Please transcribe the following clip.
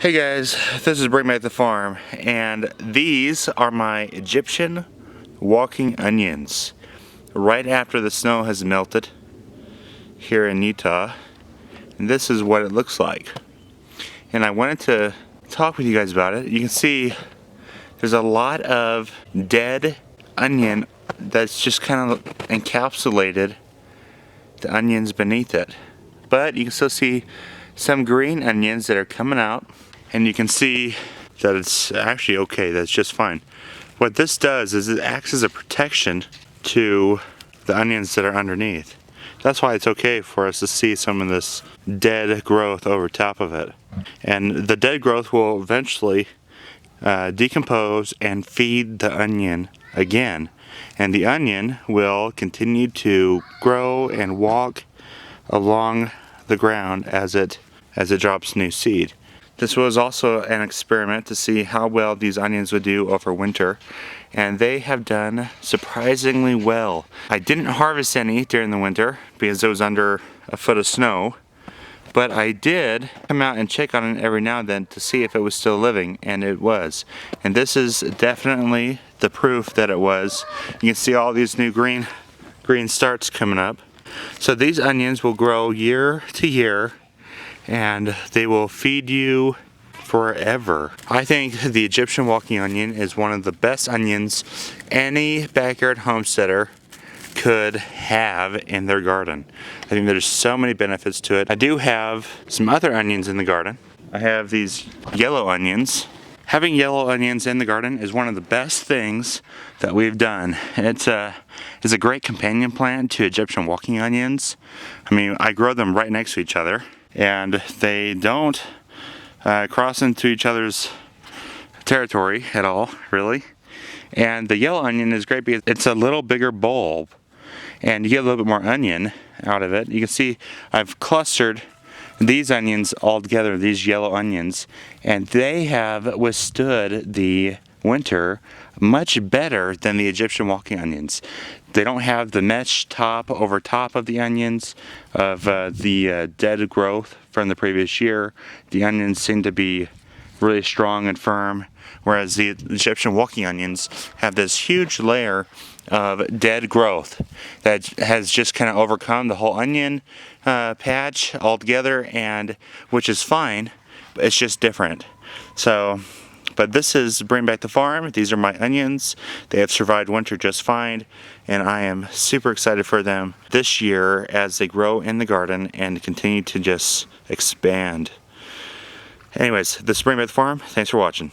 Hey guys, this is Bring Back the Farm, and these are my Egyptian walking onions. Right after the snow has melted here in Utah, and this is what it looks like. And I wanted to talk with you guys about it. You can see there's a lot of dead onion that's just kind of encapsulated the onions beneath it. But you can still see some green onions that are coming out, and you can see that it's actually okay, that's just fine. What this does is it acts as a protection to the onions that are underneath. That's why it's okay for us to see some of this dead growth over top of it. And the dead growth will eventually decompose and feed the onion again. And the onion will continue to grow and walk along the ground as it drops new seed. This was also an experiment to see how well these onions would do over winter, and they have done surprisingly well. I didn't harvest any during the winter because it was under a foot of snow, but I did come out and check on it every now and then to see if it was still living, and it was. And this is definitely the proof that it was. You can see all these new green starts coming up. So these onions will grow year to year, and they will feed you forever. I think the Egyptian walking onion is one of the best onions any backyard homesteader could have in their garden. I think there's so many benefits to it. I do have some other onions in the garden. I have these yellow onions. Having yellow onions in the garden is one of the best things that we've done. It's a great companion plant to Egyptian walking onions. I mean, I grow them right next to each other, and they don't cross into each other's territory at all, really. And the yellow onion is great because it's a little bigger bulb, and you get a little bit more onion out of it. You can see I've clustered these onions all together, these yellow onions, and they have withstood the winter much better than the Egyptian walking onions. They don't have the mesh top over top of the onions of the dead growth from the previous year. The onions seem to be really strong and firm, whereas the Egyptian walking onions have this huge layer of dead growth that has just kind of overcome the whole onion patch altogether, and which is fine, but it's just different. So, but this is Bring Back the Farm. These are my onions. They have survived winter just fine, and I am super excited for them this year as they grow in the garden and continue to just expand. Anyways, this is Bring Back the Farm. Thanks for watching.